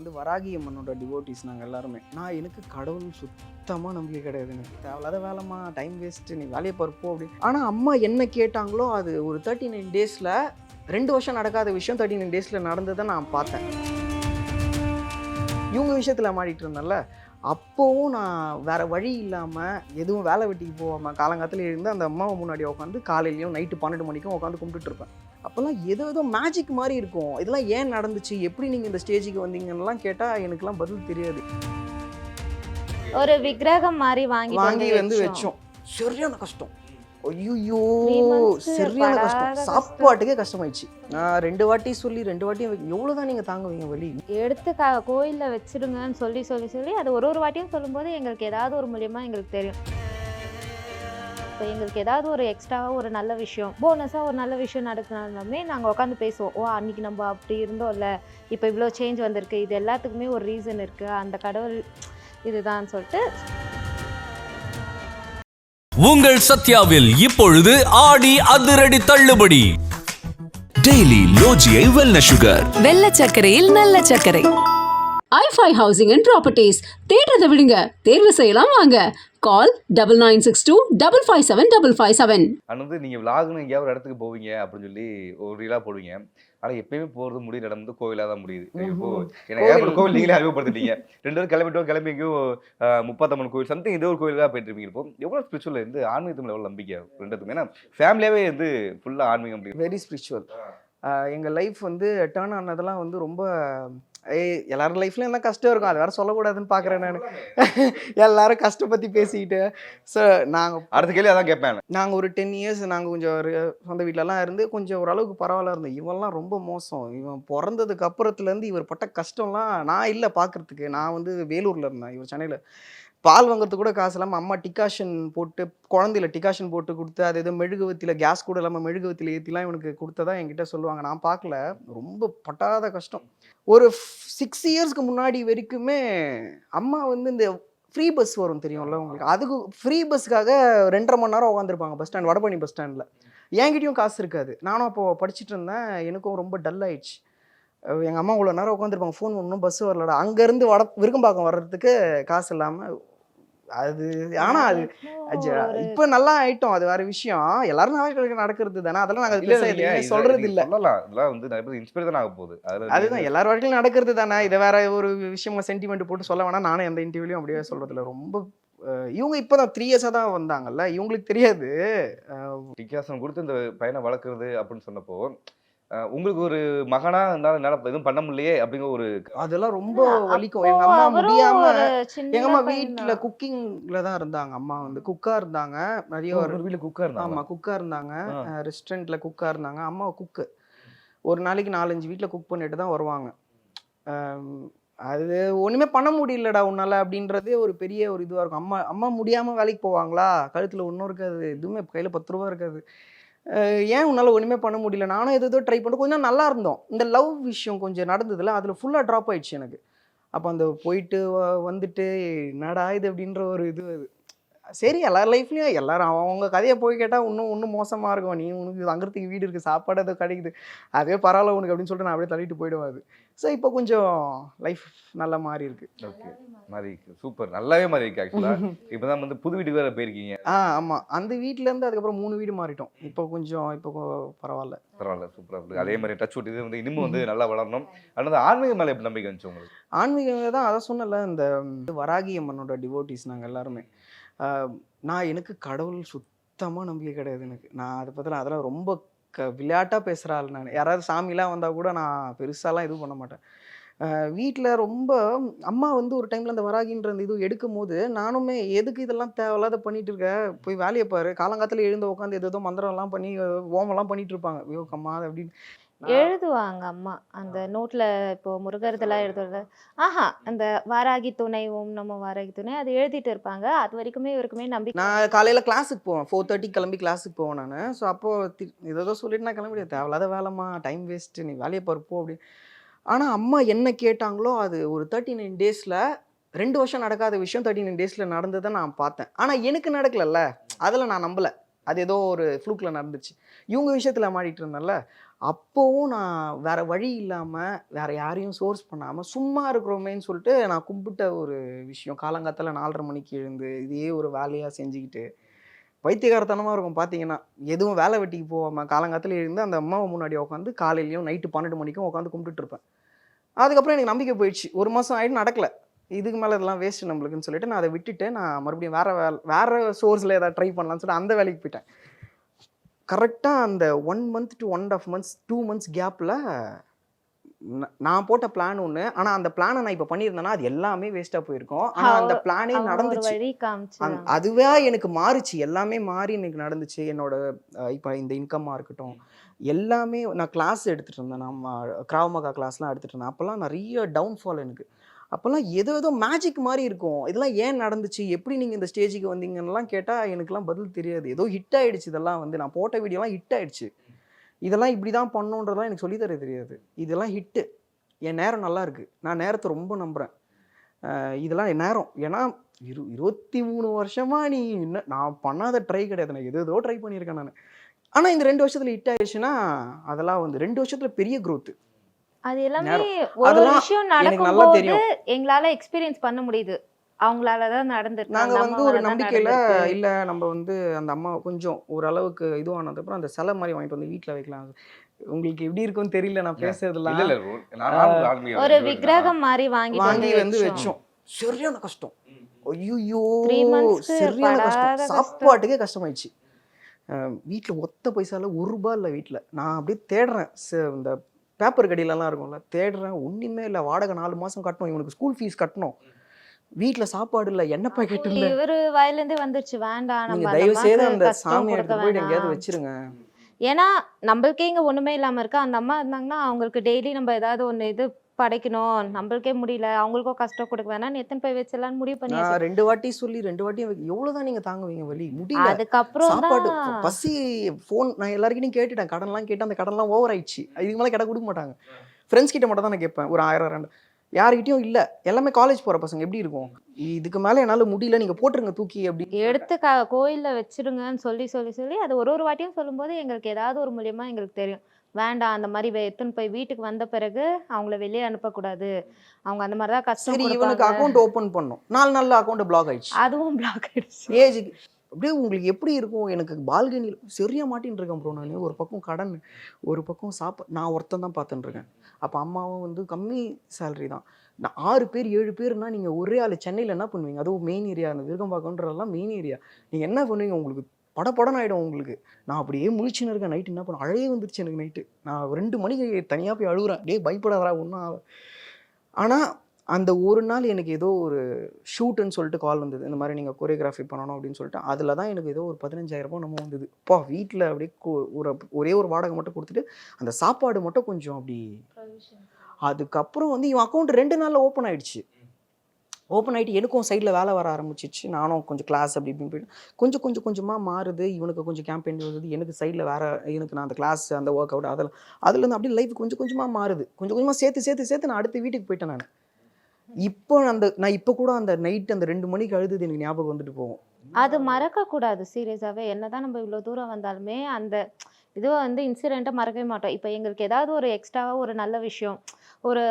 வந்து வராகி அம்மனோட டிவோட்டிஸ் நாங்கள் எல்லாருமே. எனக்கு கடவுள் சுத்தமாக நம்பிக்கை கிடையாது. எனக்கு தேவையில்லாத வேலைம்மா, டைம் வேஸ்ட்டு, நீ வேலையை பருப்போ அப்படின்னு. ஆனால் அம்மா என்ன கேட்டாங்களோ அது ஒரு 39 டேஸில் 2 வருஷம் நடக்காத விஷயம் 39 டேஸில் நடந்ததை நான் பார்த்தேன். இவங்க விஷயத்தில் மாட்டிகிட்டு இருந்தேன்ல, அப்போவும் நான் வேறு வழி இல்லாமல் எதுவும் வேலை வெட்டிக்கு போகாமல் காலங்காலத்தில் இருந்து அந்த அம்மாவை முன்னாடி உட்காந்து காலையிலையும் நைட்டு 12 மணிக்கும் உட்காந்து கும்பிட்டுட்டு இருப்பேன். அப்போல்லாம் ஏதோ மேஜிக் மாதிரி இருக்கும். இதெல்லாம் ஏன் நடந்துச்சு, எப்படி நீங்கள் இந்த ஸ்டேஜுக்கு வந்தீங்கன்னெலாம் கேட்டால் எனக்குலாம் பதில் தெரியாது. ஒரு விக்கிரகம் மாதிரி வாங்கி வந்து வச்சோம். சரியான கஷ்டம். ஐயோ சரியான கஷ்டம். சாப்பாட்டுக்கே கஷ்டமாயிடுச்சு. நான் 2 வாட்டி சொல்லி 2 வாட்டி எவ்வளோதான் நீங்கள் தாங்குவீங்க வலி. எடுத்து கோயிலில் வச்சிடுங்கன்னு சொல்லி அது ஒரு வாட்டியும் சொல்லும்போது எங்களுக்கு ஏதாவது ஒரு மூலியமாக எங்களுக்கு தெரியும். இப்போ எங்களுக்கு ஏதாவது ஒரு எக்ஸ்ட்ராவாக ஒரு நல்ல விஷயம், போனஸாக ஒரு நல்ல விஷயம் நடத்தினாலுமே நாங்கள் உட்காந்து பேசுவோம். அன்றைக்கி நம்ம அப்படி இருந்தோம்ல, இப்போ இவ்வளோ சேஞ்ச் வந்திருக்கு, இது எல்லாத்துக்குமே ஒரு ரீசன் இருக்குது, அந்த கடவுள் இதுதான் சொல்லிட்டு. உங்கள் சத்யாவில் இப்பொழுது ஆடி அதிரடி தள்ளுபடி. டெய்லி லோஜியை வெல்னஸ் சுகர், வெள்ளை சர்க்கரையில் நல்ல சர்க்கரை. i5 housing and properties. தேடுறதை விடுங்க, தேர்வு செய்யலாம் வாங்க. கால் 9962255757. வந்து நீங்கள் விலாகுன்னு எங்கேயாவது ஒரு இடத்துக்கு போவீங்க அப்படின்னு சொல்லி ஒரு ரீலாக போடுவீங்க. ஆனால் எப்பயுமே போகிறது முடியுற இடம் வந்து கோவிலாக தான் முடியுது. இப்போ எனக்கு கோவில் நீங்களே அறிமுகப்படுத்திட்டீங்க. 2 பேரும் கிளம்பி எங்கேயும் 30 கோவில் சம்திங் ஏதோ ஒரு கோயிலாக போயிட்டு இருப்பீங்க. இப்போ எவ்வளோ ஸ்பிரிச்சுவல் இருந்து ஆன்மீகத்தில் எவ்வளோ நம்பிக்கை ரெண்டுத்துக்கும்? ஏன்னா ஃபேமிலியாகவே வந்து ஃபுல்லாக ஆன்மீகம் அப்படி வெரி ஸ்பிரிச்சுவல். எங்கள் லைஃப் வந்து டேர்ன் ஆனதெல்லாம் வந்து ரொம்ப எல்லாரும் லைஃப்லையும் என்ன கஷ்டம் இருக்கும், அது வேறு சொல்லக்கூடாதுன்னு பார்க்குறேன் நான். எல்லாரும் கஷ்டம் பற்றி பேசிக்கிட்டு. ஸோ நாங்கள் அடுத்த கேள்வி அதான் கேட்பேன். நாங்கள் ஒரு 10 இயர்ஸ் நாங்கள் கொஞ்சம் ஒரு சொந்த வீட்டிலலாம் இருந்து கொஞ்சம் ஓரளவுக்கு பரவாயில்ல இருந்தோம். இவெல்லாம் ரொம்ப மோசம். இவன் பிறந்ததுக்கு அப்புறத்துலேருந்து இவர் பட்ட கஷ்டம்லாம் நான் இல்லை பார்க்குறதுக்கு. நான் வந்து வேலூரில் இருந்தேன், இவர் சென்னையில். பால் வாங்குறதுக்கு கூட காசு இல்லாமல் அம்மா டிகாஷன் போட்டு, குழந்தையில டிகாஷன் போட்டு கொடுத்து, அது எதோ மெழுகுவத்தியில் கேஸ் கூட இல்லாமல் மெழுகுவத்தியில் ஏற்றிலாம் இவனுக்கு கொடுத்ததா என்கிட்ட சொல்லுவாங்க. நான் பார்க்கல, ரொம்ப பட்டாத கஷ்டம். ஒரு 6 இயர்ஸ்க்கு முன்னாடி வரைக்குமே அம்மா வந்து இந்த ஃப்ரீ பஸ் வரும் தெரியும்ல உங்களுக்கு, அதுக்கு ஃப்ரீ பஸ்ஸுக்காக 2.5 மணி நேரம் உட்காந்துருப்பாங்க பஸ் ஸ்டாண்ட், வடபழனி பஸ் ஸ்டாண்டில். என்கிட்டயும் காசு இருக்காது. நானும் அப்போது படிச்சுட்டு இருந்தேன். எனக்கும் ரொம்ப டல் ஆயிடுச்சு. எங்கள் அம்மா இவ்வளோ நேரம் உட்காந்துருப்பாங்க, ஃபோன் ஒன்றும் பஸ்ஸு வரலடா. அங்கேருந்து விருகம்பாக்கம் வர்றதுக்கு காசு இல்லாமல் அது. ஆனால் அது இப்போ நல்லா ஆயிட்டோம், அது வேறு விஷயம். எல்லாரும் நடக்கிறது தானே, அதெல்லாம் நாங்கள் சொல்கிறது இல்லை. இதெல்லாம் வந்து நிறைய பேர் இன்ஸ்பைர் தான் ஆக போகுது. அதுதான் எல்லார் வாழ்க்கையிலும் நடக்கிறது தானே. இதை வேற ஒரு விஷயமா சென்டிமெண்ட் போட்டு சொல்ல வேணாம். நானும் எந்த இன்டர்வியூலையும் அப்படியே சொல்கிறதில்ல. ரொம்ப இவங்க இப்போ தான் 3 இயர்ஸாக தான் வந்தாங்கல்ல, இவங்களுக்கு தெரியாது. டிகாசன் கொடுத்து இந்த பையனை வளர்க்குறது அப்படின்னு சொன்னப்போ உங்களுக்கு ஒரு மகனா இருந்தாலும் என்னால் எதுவும் பண்ண முடியலையே அப்படிங்கிற ஒரு அதெல்லாம் ரொம்ப வலிக்கும். எங்கள் அம்மா முடியாமல், எங்கள் அம்மா வீட்டில் குக்கிங்கில் தான் இருந்தாங்க. அம்மா வந்து குக்காக இருந்தாங்க. நிறைய ஒரு வீட்டில் குக்காக இருந்தாங்க. ஆமாம், குக்காக இருந்தாங்க. ரெஸ்டாரண்ட்டில் குக்காக இருந்தாங்க. அம்மா குக்கு. ஒரு நாளைக்கு 4-5 வீட்டில் குக் பண்ணிட்டு தான் வருவாங்க. அது ஒன்றுமே பண்ண முடியலடா உன்னால் அப்படின்றதே ஒரு பெரிய ஒரு இதுவாக இருக்கும். அம்மா முடியாமல் வேலைக்கு போவாங்களா, கழுத்தில் ஒன்றும் இருக்காது, எதுவுமே கையில் 10 ரூபா இருக்காது. ஏன் உன்னால் ஒன்றுமே பண்ண முடியல? நானும் ஏதோ ட்ரை பண்ணிட்டு கொஞ்சம் நல்லா இருந்தோம். இந்த லவ் விஷயம் கொஞ்சம் நடந்ததில்ல, அதில் ஃபுல்லாக ட்ராப் ஆயிடுச்சு எனக்கு. அப்போ அந்த போயிட்டு வந்துட்டு என்னடா இது அப்படின்ற ஒரு இது. சரி, எல்லார் லைஃப்லையும் எல்லாரும் அவங்க கதையை போய் கேட்டால் இன்னும் மோசமாக இருக்கும். நீ உனக்கு தங்குறதுக்கு வீடு இருக்குது, சாப்பாடு ஏதோ கிடைக்குது, அதே பரவாயில்ல உனக்கு அப்படின்னு சொல்லிட்டு நான் அப்படியே தள்ளிட்டு போயிடுவாது. ஸோ இப்போ கொஞ்சம் லைஃப் நல்லா மாறி இருக்கு. ஓகே, மாறி இருக்கு. சூப்பர், நல்லாவே மாறி இருக்கு. ஆக்சுவலாக இப்போ தான் வந்து புது வீட்டுக்கு வேறு போயிருக்கீங்க. ஆமாம், அந்த வீட்டிலேருந்து அதுக்கப்புறம் 3 வீடு மாறிட்டோம். இப்போ பரவாயில்ல. சூப்பராக இருக்குது. அதே மாதிரி டச் விட்டு இது வந்து இன்னமும் வந்து நல்லா வளரணும். ஆனால் ஆன்மீக மேலே எப்படி நம்பிக்கை வந்துச்சு உங்களுக்கு? ஆன்மீகம் தான், அதை சொன்னல, இந்த வராகி அம்மனோட டிவோட்டிஸ் நாங்கள் எல்லாருமே. எனக்கு கடவுள் சுத்தமாக நம்பிக்கை கிடையாது. நான் அதை பற்றிலாம் அதெல்லாம் ரொம்ப விளையாட்டாக பேசுகிற ஆள் நான். யாராவது சாமிலாம் வந்தால் கூட நான் பெருசாலாம் எதுவும் பண்ண மாட்டேன். வீட்டில் ரொம்ப அம்மா வந்து ஒரு டைமில் அந்த வராகின்ற அந்த இது எடுக்கும் போது நானுமே எதுக்கு இதெல்லாம் தேவையில்லாத பண்ணிட்டு இருக்க, போய் வேலையை பாரு. காலங்காலத்தில் எழுந்து உட்காந்து ஏதோ மந்திரம்லாம் பண்ணி ஓமெல்லாம் பண்ணிட்டு இருப்பாங்க. ஐயோ கம்மா அப்படின்னு எழுதுவாங்க அம்மா அந்த நோட்ல. இப்போ முருகர்தெல்லாம் எழுதுறது, அந்த வாராகி துணை, ஓம் நம்ம வாராகி துணை, அது எழுதிட்டு இருப்பாங்க. அது வரைக்குமே இவருக்குமே நம்பிக்கை. நான் காலையில் கிளாஸுக்கு போவேன், 4:30 கிளம்பி கிளாஸுக்கு போவேன் நான். ஸோ அப்போது ஏதோ சொல்லிட்டு நான் கிளம்பிடுவேன். தேவையில்லாத வேலைம்மா, டைம் வேஸ்ட்டு, நீ வேலையை பருப்போ அப்படி. ஆனால் அம்மா என்ன கேட்டாங்களோ அது ஒரு 39 டேஸில் 2 வருஷம் நடக்காத விஷயம் 39 டேஸில் நடந்ததை நான் பார்த்தேன். ஆனால் எனக்கு நடக்கலல்ல, அதில் நான் நம்பலை. அது ஏதோ ஒரு ஃப்ளூக்கில் நடந்துச்சு. இவங்க விஷயத்தில் மாட்டிகிட்டு இருந்தேன்ல, அப்போவும் நான் வேற வழி இல்லாமல் வேற யாரையும் சோர்ஸ் பண்ணாமல் சும்மா இருக்கிறோமேன்னு சொல்லிட்டு நான் கும்பிட்ட ஒரு விஷயம். காலங்காத்தால 4:30 மணிக்கு எழுந்து இதையே ஒரு வேலையாக செஞ்சுக்கிட்டு பைத்தியகாரத்தனமாக இருக்கும் பார்த்தீங்கன்னா. எதுவும் வேலை வெட்டிக்கு போகாமல் காலங்காத்தால எழுந்து அந்த அம்மாவை முன்னாடி உட்காந்து காலையிலையும் நைட்டு 12 மணிக்கும் உட்காந்து கும்பிட்டுட்டு இருப்பேன். அதுக்கப்புறம் எனக்கு நம்பிக்கை போயிடுச்சு. 1 மாதம் ஆகிட்டு நடக்கலை. இதுக்கு மேலே இதெல்லாம் வேஸ்ட் நம்மளுக்குன்னு சொல்லிட்டு நான் அதை விட்டுட்டு நான் மறுபடியும் வேற சோர்ஸில் ஏதாவது ட்ரை பண்ணலாம்னு சொல்லிட்டு அந்த வேலைக்கு போயிட்டேன். கரெக்டாக அந்த 1 மந்த் to 1.5 months 2 months கேப்பில் நான் போட்ட பிளான் ஒன்று. ஆனால் அந்த பிளானை நான் இப்போ பண்ணியிருந்தேன்னா அது எல்லாமே வேஸ்ட்டாக போயிருக்கும். ஆனால் அந்த பிளானே அவங்க ஒரு நடந்துச்சு. வழி காமிச்சாங்க. அதுவே எனக்கு மாறிச்சு. எல்லாமே மாறி எனக்கு நடந்துச்சு. என்னோட இப்போ இந்த இன்கம்மாக இருக்கட்டும் எல்லாமே. நான் கிளாஸ் எடுத்துகிட்டு இருந்தேன். நம்ம கிராவ் மகா கிளாஸ்லாம் எடுத்துகிட்டு இருந்தேன். அப்போல்லாம் நிறைய டவுன்ஃபால் எனக்கு. அப்போல்லாம் ஏதோ மேஜிக் மாதிரி இருக்கும். இதெல்லாம் ஏன் நடந்துச்சு, எப்படி நீங்கள் இந்த ஸ்டேஜுக்கு வந்தீங்கன்னெலாம் கேட்டால் எனக்குலாம் பதில் தெரியாது. ஏதோ ஹிட் ஆகிடுச்சு. இதெல்லாம் வந்து நான் போட்ட வீடியோலாம் ஹிட் ஆகிடுச்சு. இதெல்லாம் இப்படி தான் பண்ணுன்றதெல்லாம் எனக்கு சொல்லித்தர தெரியாது. இதெல்லாம் ஹிட்டு. என் நேரம் நல்லா இருக்குது. நான் நேரத்தை ரொம்ப நம்புகிறேன். இதெல்லாம் என் நேரம். ஏன்னா 23 வருஷமாக நீ இன்னும் நான் பண்ணாத ட்ரை கிடையாது. நான் ஏதோ ட்ரை பண்ணியிருக்கேன் நான். ஆனால் இந்த 2 வருஷத்தில் ஹிட் ஆயிடுச்சுன்னா அதெல்லாம் வந்து 2 வருஷத்தில் பெரிய க்ரோத்து. அது எல்லாமே நேரம். ஒரு அதெல்லாம் விஷயம் எனக்கு நல்லா நடக்கும்போது தெரியும். எங்களால எக்ஸ்பீரியன்ஸ் பண்ண முடியுது. அவங்களால தான் நடந்திருக்கு. நாங்கள் அந்த வந்து ஒரு அம்மாவால தான் நம்பிக்கையில் நடந்திருக்கு. இல்லை நம்ம வந்து அந்த அம்மா கொஞ்சம் ஓரளவுக்கு இதுவானதுக்கப்புறம் அந்த சிலை மாதிரி வாங்கிட்டு வந்து வீட்டில் வைக்கலாம். உங்களுக்கு எப்படி இருக்கும்னு தெரியல நான் இல்ல பேசுறதுலாம். இல்ல நானும் ஆன்மீக ஒரு விக்கிரகம் மாதிரி வாங்கிட்டு வாங்கி வந்து வச்சோம். வச்சோம். சரியான கஷ்டம். ஐயோ 3 monthsக்கு சரியான கஷ்டம். படாத கஷ்டம். சாப்பாட்டுக்கே கஷ்டமாயிடுச்சு. வீட்டில் ஒத்த பைசால ₹1 இல்லை வீட்டில். நான் அப்படியே தேடுறேன். இந்த பேப்பர் கடையிலலாம் இருக்கும்ல, தேடுறேன். ஒன்றுமே இல்லை. வாடகை 4 மாதம் கட்டணும். இவனுக்கு ஸ்கூல் ஃபீஸ் கட்டணும். வீட்டில் சாப்பாடு இல்லை, எண்ணெய் பாக்கெட் இல்லை. இவரு வாயிலிருந்தே வந்துருச்சு, வேண்டாம் நம்ம நீங்கள் அந்த தயவு செய்து அம்மாக்கு அந்த கஷ்டம் சாமியை கொடுக்க எடுத்துட்டு போயிட்டு வேணாம். எங்கேயாவது வச்சிருங்க. ஏன்னா நம்மளுக்கே இங்க ஒண்ணுமே இல்லாம இருக்கு. அந்த அம்மா இருந்தாங்கன்னா அவங்களுக்கு டெய்லி நம்ம ஏதாவது ஒண்ணு இது படைக்கணும். நம்மளுக்கே முடியல, அவங்களுக்கும் கஷ்டம் கொடுக்க வேணாம். எத்தனை போய் வச்சிடலாம்னு முடிவு நான் பண்ணியாச்சு. 2 வாட்டி சொல்லி 2 வாட்டி எவ்வளோதான் நீங்கள் தாங்குவீங்க வலி? முடியல. அதுக்கப்புறம் சாப்பாடு தான் பசி. ஃபோன் நான் எல்லாருக்கிட்டையும் கேட்டுட்டேன். கடன்லாம் கேட்டு அந்த கடன்லாம் ஓவர் ஆயிடுச்சு. இதுக்கு மேலே கடை கொடுக்க மாட்டாங்க. ஃப்ரெண்ட்ஸ் கிட்ட மட்டும் தான் நான் கேட்பேன். ஒரு 1000 2 யார்கிட்டயும் இல்லை. எல்லாமே காலேஜ் போகிற பசங்க. எப்படி இருக்கும்? இதுக்கு மேலே என்னால் முடியல, நீங்கள் போட்டுருங்க தூக்கி அப்படி. எடுத்து கோயில்ல வச்சிருங்கன்னு சொல்லி சொல்லி சொல்லி அது ஒரு வாட்டியும் சொல்லும்போது எங்களுக்கு ஏதாவது ஒரு மூலியமா எங்களுக்கு தெரியும். வேண்டாம், அந்த மாதிரி எடுத்துன்னு போய் வீட்டுக்கு வந்த பிறகு அவங்கள வெளியே அனுப்பக்கூடாது. அவங்க அந்த மாதிரி தான் கஷ்டம் சரி, இவனுக்கு கொடுப்பாங்க. அக்கௌண்ட் ஓப்பன் பண்ணோம். 4 நாளில் அக்கௌண்ட் பிளாக் ஆயிடுச்சு. அதுவும் பிளாக் ஆயிடுச்சு. ஏஜுக்கு அப்படியே உங்களுக்கு எப்படி இருக்கும்? எனக்கு பால்கனியில் சரியாக மாட்டின்னு இருக்கேன் ப்ரோ. நான் ஒரு பக்கம் கடன், ஒரு பக்கம் நான் ஒருத்தன் தான் பார்த்துட்டு இருக்கேன். அப்போ அம்மாவும் வந்து கம்மி சேலரி தான். நான் 6 பேர் 7 பேர்னா நீங்கள் ஒரே ஆள் சென்னையில் என்ன பண்ணுவீங்க? அதுவும் மெயின் ஏரியா, அந்த விருகம்பாக்கன்றதெல்லாம் மெயின் ஏரியா. நீங்கள் என்ன பண்ணுவீங்க? உங்களுக்கு படப்படன்னு ஆகிடும் உங்களுக்கு. நான் அப்படியே முழிச்சுன்னு இருக்கேன். நைட்டு என்ன பண்ண அழையே வந்துருச்சு எனக்கு. நைட்டு நான் 2 மணிக்கு தனியாக போய் அழுகுறேன். பயப்படாதா ஒன்றும். ஆனால் அந்த ஒரு நாள் எனக்கு ஏதோ ஒரு ஷூட்டுன்னு சொல்லிட்டு கால் வந்தது. இந்த மாதிரி நீங்கள் கொரியோகிராஃபி பண்ணணும் அப்படின்னு சொல்லிட்டு. அதில் தான் எனக்கு ஏதோ ஒரு 15,000 நம்ம வந்தது. அப்பா வீட்டில் அப்படியே ஒரே ஒரு வாடகை மட்டும் கொடுத்துட்டு அந்த சாப்பாடு மட்டும் கொஞ்சம் அப்படி. அதுக்கப்புறம் வந்து இவன் அக்கௌண்ட் 2 நாளில் ஓப்பன் ஆகிடுச்சு. ஓப்பன் ஆகிட்டு எனக்கும் சைடில் வேலை வர ஆரம்பிச்சிச்சு. நானும் கொஞ்சம் கிளாஸ் அப்படி இப்படின்னு போயிட்டு கொஞ்சமாக மாறுது. இவனுக்கு கொஞ்சம் கேம்பெயின் வருது. எனக்கு சைடில் எனக்கு நான் அந்த கிளாஸ் அந்த ஒர்க் அவுட் அதுலேருந்து அப்படியே லைஃப் கொஞ்சமாக மாறுது. கொஞ்சமாக சேர்த்து நான் அடுத்த வீட்டுக்கு போயிட்டேன். நான் இப்போ கூட அந்த நைட் அந்த 2 மணிக்கு அழுது எனக்கு ஞாபகம் வந்துட்டு போகும். அது மறக்க கூடாது சீரியஸாவே. என்னதான் நம்ம இவ்வளவு தூரம் வந்தாலுமே அந்த இது வந்து இன்சிடென்ட்டை மறக்கவே மாட்டோம். இப்போ எங்களுக்கு ஏதாவது ஒரு எக்ஸ்ட்ராவா ஒரு நல்ல விஷயம், ஒரு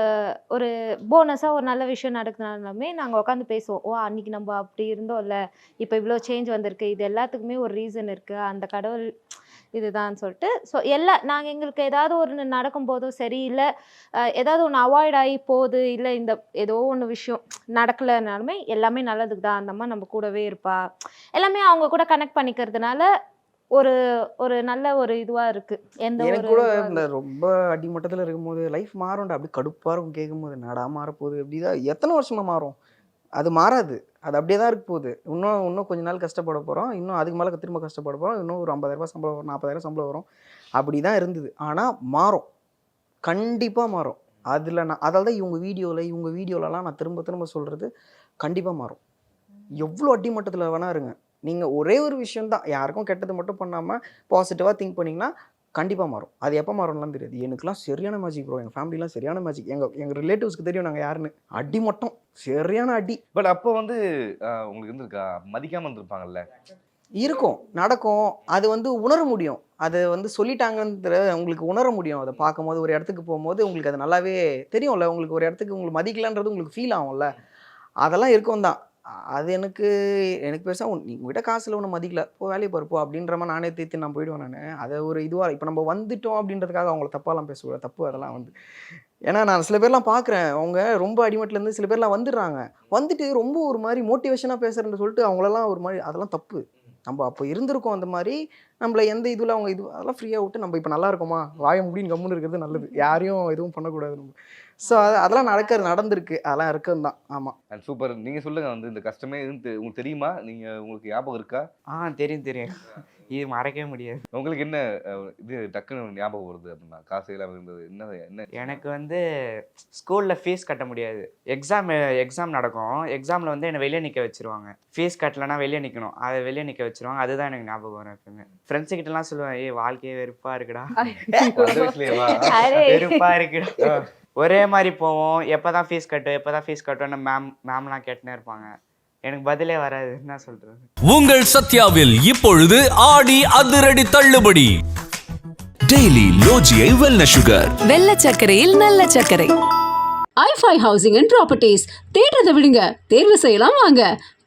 ஒரு போனஸா ஒரு நல்ல விஷயம் நடக்குனாலுமே நாங்க உட்காந்து பேசுவோம். ஓ அன்னைக்கு நம்ம அப்படி இருந்தோம்ல, இப்போ இவ்வளோ சேஞ்ச் வந்திருக்கு. இது எல்லாத்துக்குமே ஒரு ரீசன் இருக்கு. அந்த கடவுள் இதுதான் சொல்லிட்டு நாங்கள் எங்களுக்கு ஏதாவது ஒரு நடக்கும்போதும் சரி, இல்லை ஏதாவது ஒன்று அவாய்ட் ஆகி போகுது, இல்லை இந்த ஏதோ ஒன்று விஷயம் நடக்கலைனாலுமே எல்லாமே நல்லதுக்கு தான். அந்த அம்மா நம்ம கூடவே இருப்பா. எல்லாமே அவங்க கூட கனெக்ட் பண்ணிக்கிறதுனால ஒரு ஒரு நல்ல ஒரு இதுவாக இருக்கு. எனக்கு கூட இந்த ரொம்ப அடிமட்டத்தில் இருக்கும்போது லைஃப் மாறும்டா அப்படி கடுப்பாக இருக்கும். கேட்கும்போது நடா மாறப்போகுது அப்படிதான். எத்தனை வருஷமாக மாறும்? அது மாறாது. அது அப்படியே தான் இருக்க போகுது. இன்னும் கொஞ்ச நாள் கஷ்டப்பட போகிறோம். இன்னும் அதுக்கு மேலே திரும்ப கஷ்டப்பட போகிறோம். இன்னும் ஒரு 50,000 சம்பளம் வரும், 40,000 சம்பளம் வரும். அப்படி தான் இருந்தது. ஆனால் மாறும், கண்டிப்பாக மாறும். அதால் தான் இவங்க வீடியோலலாம் நான் திரும்ப சொல்கிறது கண்டிப்பாக மாறும். எவ்வளோ அடிமட்டத்தில் வேணா இருங்க. நீங்கள் ஒரே ஒரு விஷயந்தான், யாருக்கும் கெட்டது மட்டும் பண்ணாமல் பாசிட்டிவாக திங்க் பண்ணிங்கன்னா கண்டிப்பாக மாறும். அது எப்போ மாறும்லாம் தெரியாது. எனக்குலாம் சரியான மேஜிக் ப்ரோ. எங்கள் ஃபேமிலிலாம் சரியான மேஜிக். எங்கள் ரிலேட்டிவ்ஸ்க்கு தெரியும் நாங்கள் யாருன்னு. அடி மட்டும் சரியான அடி. பட் அப்போ வந்து உங்களுக்கு இருந்திருக்கா மதிக்காமல் இருந்திருப்பாங்கல்ல? இருக்கும், நடக்கும். அது வந்து உணர முடியும். அது வந்து சொல்லிட்டாங்கன்ற உங்களுக்கு உணர முடியும். அத பார்க்கும்போது, ஒரு இடத்துக்கு போம்போது உங்களுக்கு அது நல்லாவே தெரியும்ல. உங்களுக்கு ஒரு இடத்துக்கு உங்கள மதிக்கலன்றது உங்களுக்கு ஃபீல் ஆகும்ல. அதெல்லாம் இருக்கும் தான். அது எனக்கு எனக்கு பெருசா நீ உன்கிட்ட காசு இல்ல, உன்ன மதிக்கல. போ வேலைய பாரு போ அப்படின்ற மாரி நானே தேத்தி நான் போயிடுவேன் நானு. அத ஒரு இதுவா இப்ப நம்ம வந்துட்டோம் அப்படின்றதுக்காக அவங்கள தப்பாலாம் பேசக்கூடாது. தப்பு அதெல்லாம் வந்து. ஏன்னா நான் சில பேர்லாம் பார்க்குறேன். அவங்க ரொம்ப அடிமட்டத்துலேருந்து சில பேர்லாம் வந்துடுறாங்க. வந்துட்டு ரொம்ப ஒரு மாரி மோட்டிவேஷனா பேசுறேன்னு சொல்லிட்டு அவங்களலாம் ஒரு மாரி அதெல்லாம் தப்பு. நம்ம அப்போ இருந்திருக்கோம் அந்த மாரி. நம்மள எந்த இதுல அவங்க இது அதெல்லாம் ஃப்ரீயா விட்டு நம்ம இப்ப நல்லா இருக்கோமா? வாய மூடின்னு கம்முன்னு இருக்கிறது நல்லது. யாரையும் எதுவும் பண்ணக்கூடாது நம்ம. ஸோ அதெல்லாம் நடந்திருக்கு. அதெல்லாம் இருக்குன்னு தான். ஆமா. சூப்பர். நீங்க சொல்லுங்க வந்து இந்த கஷ்டமே உங்களுக்கு தெரியுமா? உங்களுக்கு ஞாபகம் இருக்கா? தெரியும். இது மறக்கவே முடியாது. உங்களுக்கு என்ன இது டக்குன்னு ஞாபகம் வருது அப்படின்னா காசு இல்லாம இருந்தது என்ன? எனக்கு வந்து ஸ்கூல்ல ஃபீஸ் கட்ட முடியாது. எக்ஸாம் நடக்கும். எக்ஸாம்ல வந்து என்னை வெளியே நிற்க வச்சிருவாங்க. ஃபீஸ் கட்டலைன்னா வெளியே நிற்கணும். அதை வெளியே நிற்க வச்சிருவாங்க. அதுதான் எனக்கு ஞாபகம் வரும் எப்பவுமே. ஃப்ரெண்ட்ஸு கிட்டலாம் சொல்லுவேன், வாழ்க்கையே வெறுப்பா இருக்குடா, அந்த வயசுலயேவா? அரே வெறுப்பா இருக்குடா. ஒரே மாதிரி போவோம். எப்பதான் ஃபீஸ் கட்டுன்னு மேம்லாம் கேட்டுனே இருப்பாங்க. எனக்கு பதிலே வராது. என்ன சொல்றது? உங்கள் சத்யாவில் இப்பொழுது ஆடி அதிரடி தள்ளுபடி. டெய்லி லோஜியை வெல்னஸ் சுகர். வெள்ளை சர்க்கரையில் நல்ல சர்க்கரை. i5 housing and properties. தேடுறதை விடுங்க, தேர்வு செய்யலாம் வாங்க.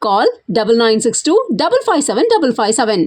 கால் 9962 557 557.